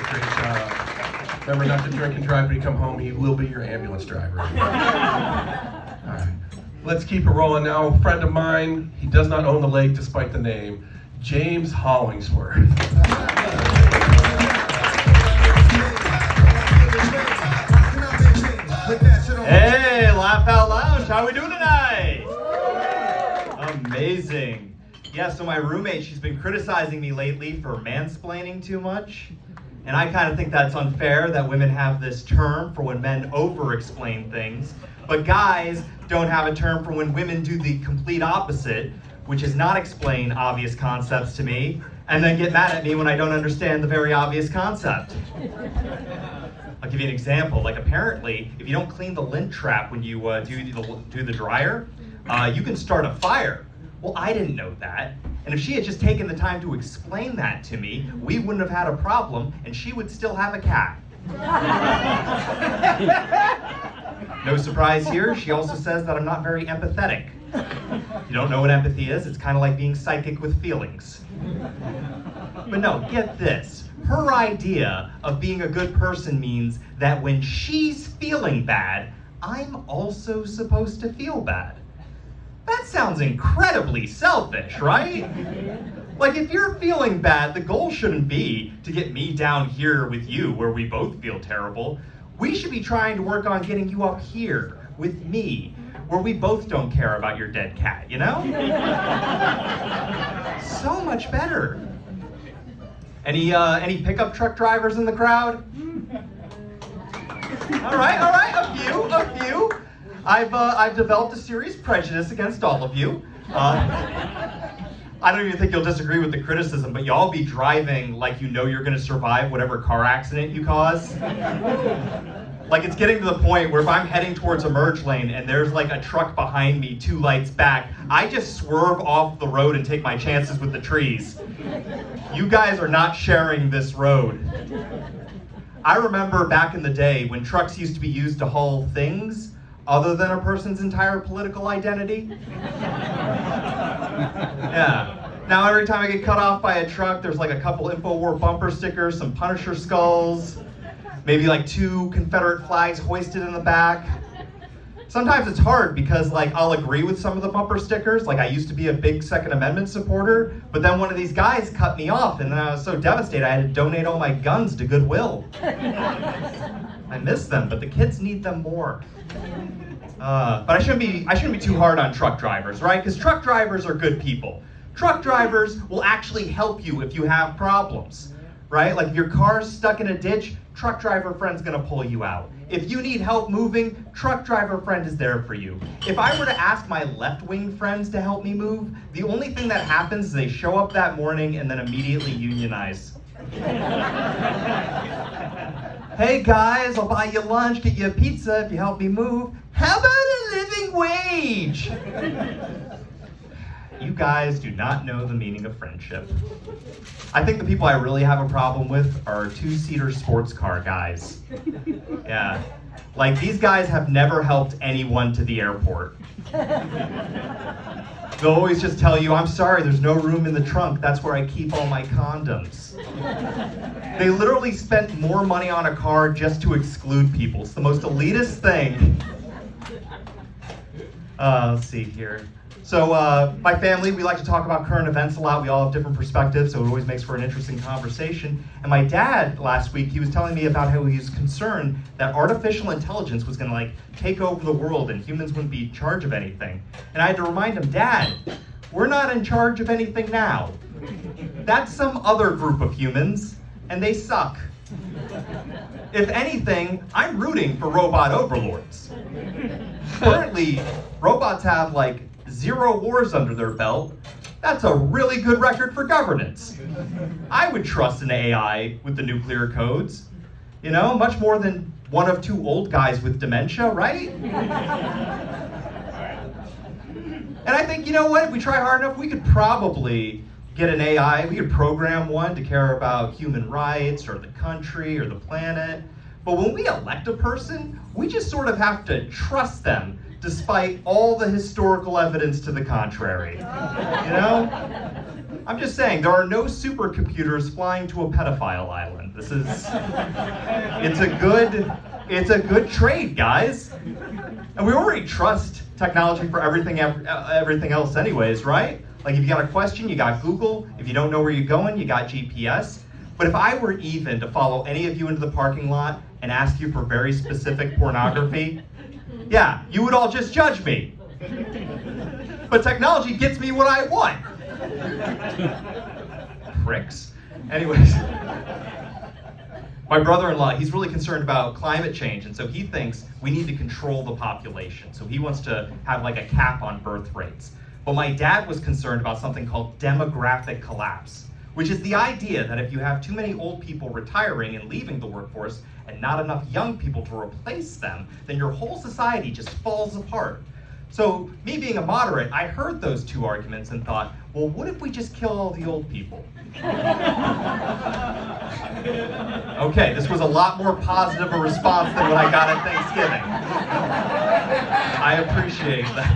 Great job. Remember not to drink and drive when you come home. He will be your ambulance driver. All right. Let's keep it rolling now. A friend of mine, he does not own the lake despite the name, James Hollingsworth. Hey, Laugh Out Lounge, how are we doing tonight? Amazing. Yeah, so my roommate, she's been criticizing me lately for mansplaining too much. And I kind of think that's unfair that women have this term for when men over-explain things, but guys don't have a term for when women do the complete opposite, which is not explain obvious concepts to me, and then get mad at me when I don't understand the very obvious concept. I'll give you an example. Like apparently, if you don't clean the lint trap when you do the dryer, you can start a fire. Well, I didn't know that. And if she had just taken the time to explain that to me, we wouldn't have had a problem, and she would still have a cat. No surprise here, she also says that I'm not very empathetic. You don't know what empathy is? It's kind of like being psychic with feelings. But no, get this. Her idea of being a good person means that when she's feeling bad, I'm also supposed to feel bad. That sounds incredibly selfish, right? Like if you're feeling bad, the goal shouldn't be to get me down here with you where we both feel terrible. We should be trying to work on getting you up here with me, where we both don't care about your dead cat, you know? So much better. Any pickup truck drivers in the crowd? All right, a few. I've developed a serious prejudice against all of you. I don't even think you'll disagree with the criticism, but y'all be driving like you know you're gonna survive whatever car accident you cause. Like it's getting to the point where if I'm heading towards a merge lane and there's like a truck behind me 2 lights back, I just swerve off the road and take my chances with the trees. You guys are not sharing this road. I remember back in the day when trucks used to be used to haul things other than a person's entire political identity. Yeah. Now every time I get cut off by a truck, there's like a couple InfoWar bumper stickers, some Punisher skulls, maybe like 2 Confederate flags hoisted in the back. Sometimes it's hard because like I'll agree with some of the bumper stickers, like I used to be a big Second Amendment supporter, but then one of these guys cut me off and then I was so devastated I had to donate all my guns to Goodwill. I miss them, but the kids need them more. But I shouldn't be too hard on truck drivers, right? Because truck drivers are good people. Truck drivers will actually help you if you have problems, right? Like if your car's stuck in a ditch, truck driver friend's gonna pull you out. If you need help moving, truck driver friend is there for you. If I were to ask my left-wing friends to help me move, the only thing that happens is they show up that morning and then immediately unionize. Hey guys, I'll buy you lunch, get you a pizza if you help me move. How about a living wage? You guys do not know the meaning of friendship. I think the people I really have a problem with are 2-seater sports car guys. Yeah. Like these guys have never helped anyone to the airport. They'll always just tell you, I'm sorry, there's no room in the trunk. That's where I keep all my condoms. They literally spent more money on a car just to exclude people. It's the most elitist thing. Let's see here. So my family, we like to talk about current events a lot. We all have different perspectives, so it always makes for an interesting conversation. And my dad, last week, he was telling me about how he was concerned that artificial intelligence was gonna like take over the world and humans wouldn't be in charge of anything. And I had to remind him, Dad, we're not in charge of anything now. That's some other group of humans, and they suck. If anything, I'm rooting for robot overlords. Currently, robots have like 0 wars under their belt. That's a really good record for governance. I would trust an AI with the nuclear codes. You know, much more than one of 2 old guys with dementia, right? And I think, you know what, if we try hard enough, we could probably get an AI, we could program one to care about human rights or the country or the planet. But when we elect a person, we just sort of have to trust them despite all the historical evidence to the contrary. You know? I'm just saying, there are no supercomputers flying to a pedophile island. It's a good trade, guys. And we already trust technology for everything else anyways, right? Like if you got a question, you got Google. If you don't know where you're going, you got GPS. But if I were even to follow any of you into the parking lot and ask you for very specific pornography, yeah, you would all just judge me. But technology gets me what I want. Pricks. Anyways, my brother-in-law, he's really concerned about climate change, and so he thinks we need to control the population. So he wants to have like a cap on birth rates. But my dad was concerned about something called demographic collapse, which is the idea that if you have too many old people retiring and leaving the workforce and not enough young people to replace them, then your whole society just falls apart. So me being a moderate, I heard those two arguments and thought, well, what if we just kill all the old people? Okay, this was a lot more positive a response than what I got at Thanksgiving. I appreciate that.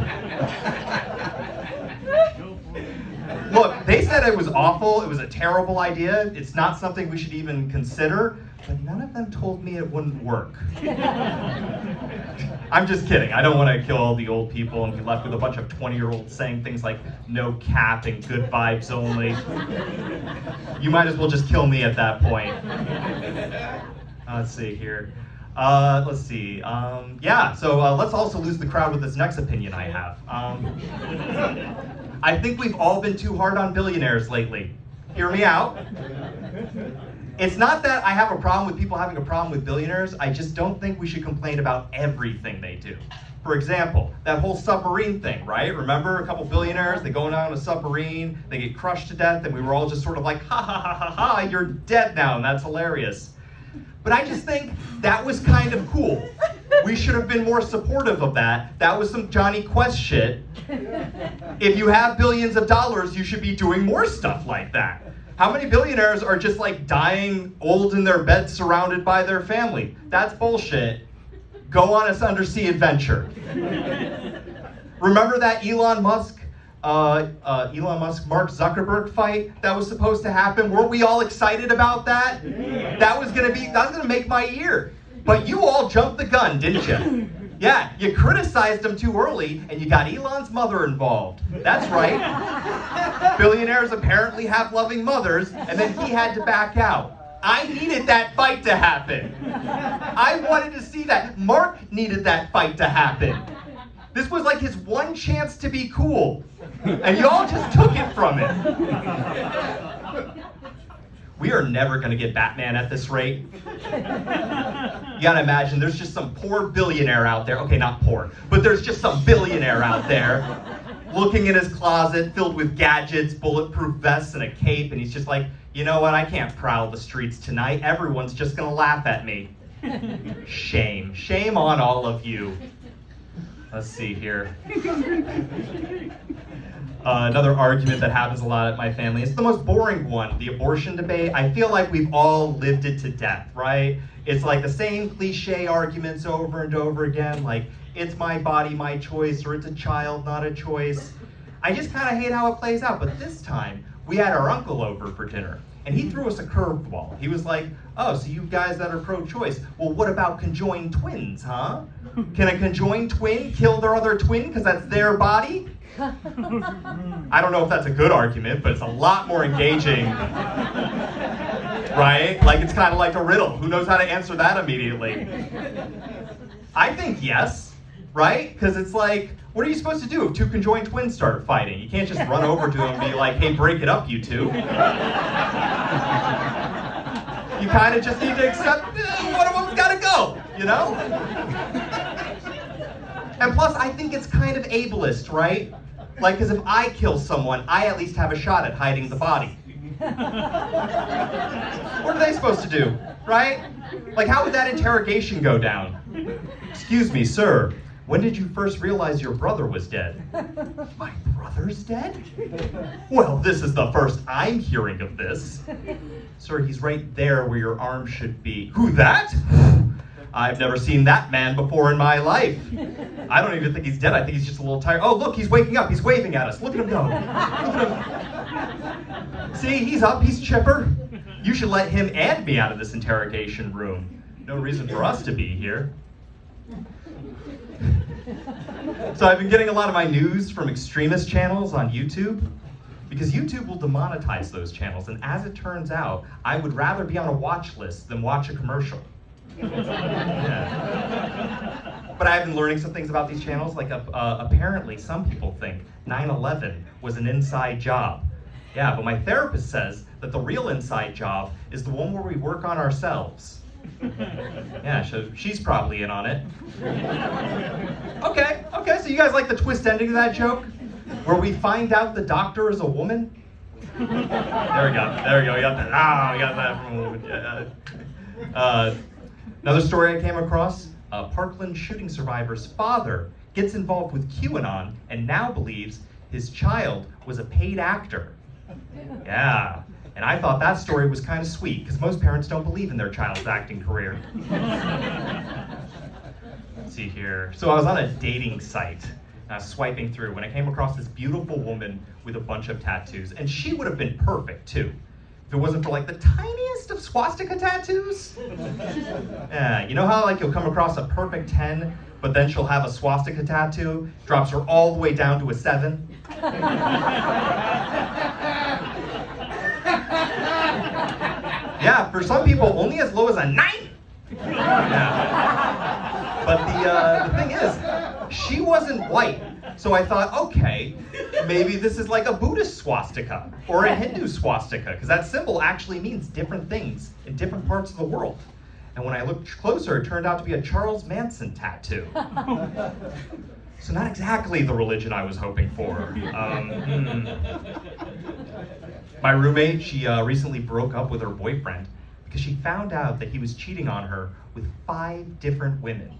Look, they said it was awful, it was a terrible idea, it's not something we should even consider, but none of them told me it wouldn't work. I'm just kidding. I don't want to kill all the old people and be left with a bunch of 20-year-olds saying things like no cap and good vibes only. You might as well just kill me at that point. Let's see here. Let's also lose the crowd with this next opinion I have. I think we've all been too hard on billionaires lately. Hear me out. It's not that I have a problem with people having a problem with billionaires, I just don't think we should complain about everything they do. For example, that whole submarine thing, right? Remember a couple billionaires, they go down a submarine, they get crushed to death, and we were all just sort of like, ha ha ha ha ha, you're dead now, and that's hilarious. But I just think that was kind of cool. We should have been more supportive of that. That was some Johnny Quest shit. If you have billions of dollars, you should be doing more stuff like that. How many billionaires are just like dying old in their beds surrounded by their family? That's bullshit. Go on an undersea adventure. Remember that Elon Musk, Mark Zuckerberg fight that was supposed to happen? Weren't we all excited about that? That was gonna make my year. But you all jumped the gun, didn't you? Yeah, you criticized him too early, and you got Elon's mother involved. That's right. Billionaires apparently have loving mothers, and then he had to back out. I needed that fight to happen. I wanted to see that. Mark needed that fight to happen. This was like his one chance to be cool, and y'all just took it from him. We are never going to get Batman at this rate. You gotta imagine there's just some poor billionaire out there. Okay, not poor, but there's just some billionaire out there looking in his closet filled with gadgets, bulletproof vests, and a cape, and he's just like, you know what, I can't prowl the streets tonight. Everyone's just gonna laugh at me. Shame. Shame on all of you. Let's see here. Another argument that happens a lot at my family, it's the most boring one, the abortion debate. I feel like we've all lived it to death, right? It's like the same cliche arguments over and over again, like it's my body, my choice, or it's a child, not a choice. I just kind of hate how it plays out, but this time we had our uncle over for dinner, and he threw us a curveball. He was like, oh, so you guys that are pro-choice, well, what about conjoined twins, huh? Can a conjoined twin kill their other twin because that's their body? I don't know if that's a good argument, but it's a lot more engaging, right? Like it's kind of like a riddle. Who knows how to answer that immediately? I think yes, right? Because it's like, what are you supposed to do if two conjoined twins start fighting? You can't just run over to them and be like, hey, break it up, you two. You kind of just need to accept one of them's got to go, you know? And plus, I think it's kind of ableist, right? Like, because if I kill someone, I at least have a shot at hiding the body. What are they supposed to do, right? Like, how would that interrogation go down? Excuse me, sir, when did you first realize your brother was dead? My brother's dead? Well, this is the first I'm hearing of this. Sir, he's right there where your arm should be. Who, that? I've never seen that man before in my life. I don't even think he's dead. I think he's just a little tired. Oh, look, he's waking up. He's waving at us. Look at him go. Look at him. See, he's up. He's chipper. You should let him and me out of this interrogation room. No reason for us to be here. So I've been getting a lot of my news from extremist channels on YouTube, because YouTube will demonetize those channels, and as it turns out, I would rather be on a watch list than watch a commercial. Yeah. But I've been learning some things about these channels, like apparently some people think 9/11 was an inside job. Yeah, but my therapist says that the real inside job is the one where we work on ourselves. Yeah, so she's probably in on it. Okay, so you guys like the twist ending to that joke? Where we find out the doctor is a woman? There we go, we got that. We got that from a woman. Another story I came across, a Parkland shooting survivor's father gets involved with QAnon and now believes his child was a paid actor. Yeah. And I thought that story was kind of sweet, because most parents don't believe in their child's acting career. Let's see here. So I was on a dating site, and I was swiping through, when I came across this beautiful woman with a bunch of tattoos. And she would have been perfect, too, if it wasn't for, like, the tiniest of swastika tattoos. Yeah, you know how, like, you'll come across a perfect 10, but then she'll have a swastika tattoo, drops her all the way down to a 7? Yeah, for some people, only as low as a 9. Yeah. But the thing is, she wasn't white. So I thought, okay, maybe this is like a Buddhist swastika or a Hindu swastika, because that symbol actually means different things in different parts of the world. And when I looked closer, it turned out to be a Charles Manson tattoo. So not exactly the religion I was hoping for. My roommate, she recently broke up with her boyfriend because she found out that he was cheating on her with 5 different women.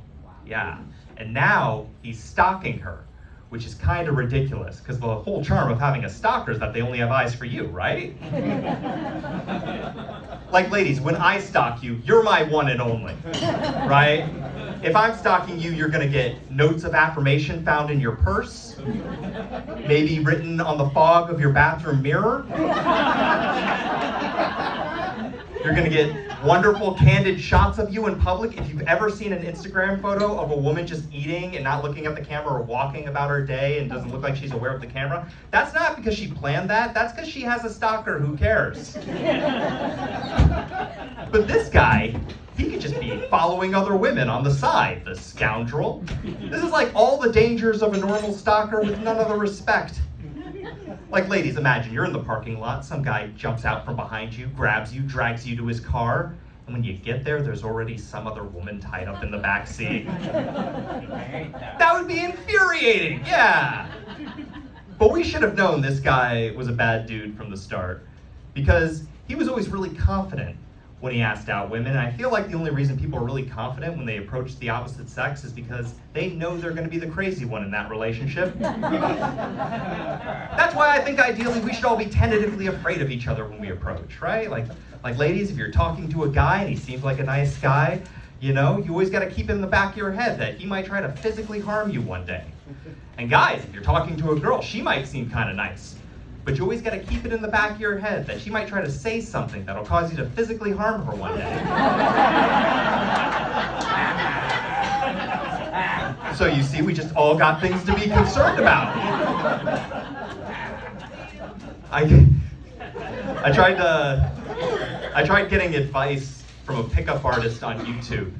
Yeah, and now he's stalking her, which is kind of ridiculous, because the whole charm of having a stalker is that they only have eyes for you, right? Like, ladies, when I stalk you, you're my one and only, right? If I'm stalking you, you're gonna get notes of affirmation found in your purse, maybe written on the fog of your bathroom mirror. You're gonna get wonderful candid shots of you in public. If you've ever seen an Instagram photo of a woman just eating and not looking at the camera or walking about her day and doesn't look like she's aware of the camera, that's not because she planned that, that's because she has a stalker who cares. But this guy, he could just be following other women on the side, the scoundrel. This is like all the dangers of a normal stalker with none of the respect. Like, ladies, imagine you're in the parking lot, some guy jumps out from behind you, grabs you, drags you to his car, and when you get there, there's already some other woman tied up in the back seat. That would be infuriating, yeah. But we should have known this guy was a bad dude from the start, because he was always really confident when he asked out women. And I feel like the only reason people are really confident when they approach the opposite sex is because they know they're going to be the crazy one in that relationship. That's why I think ideally we should all be tentatively afraid of each other when we approach, right? Like ladies, if you're talking to a guy and he seems like a nice guy, you know, you always got to keep in the back of your head that he might try to physically harm you one day. And guys, if you're talking to a girl, she might seem kind of nice. But you always got to keep it in the back of your head that she might try to say something that'll cause you to physically harm her one day. So you see, we just all got things to be concerned about. I tried getting advice from a pickup artist on YouTube,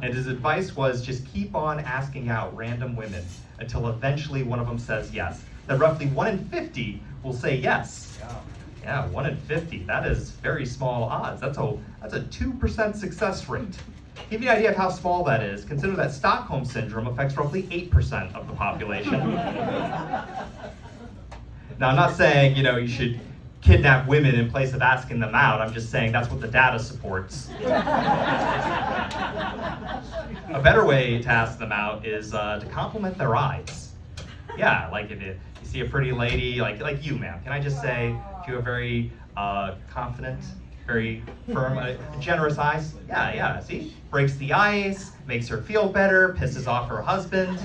and his advice was just keep on asking out random women until eventually one of them says yes. That roughly 1 in 50 will say yes. Yeah, 1 in 50. That is very small odds. That's a 2% success rate. Give you an idea of how small that is. Consider that Stockholm Syndrome affects roughly 8% of the population. Now, I'm not saying, you know, you should kidnap women in place of asking them out. I'm just saying that's what the data supports. A better way to ask them out is to compliment their eyes. Yeah, like if you see a pretty lady, like you, ma'am, can I just say you have very confident, very firm, generous eyes. Yeah, see? Breaks the ice, makes her feel better, pisses off her husband.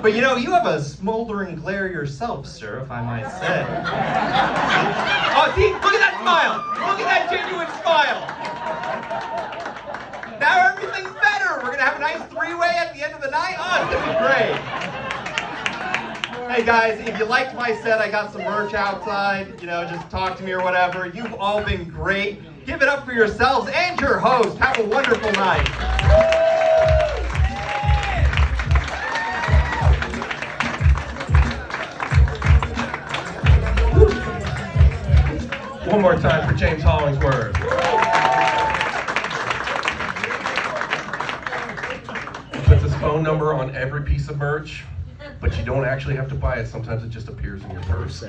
But you know, you have a smoldering glare yourself, sir, if I might say. Oh, see? Look at that smile! Look at that genuine smile! Now everything's better! We're gonna have a nice three-way at the end of the night? Oh, it's gonna be great! Hey guys, if you liked my set, I got some merch outside. You know, just talk to me or whatever. You've all been great. Give it up for yourselves and your host. Have a wonderful night. One more time for James Hollingsworth. He puts his phone number on every piece of merch, but you don't actually have to buy it. Sometimes it just appears in your purse.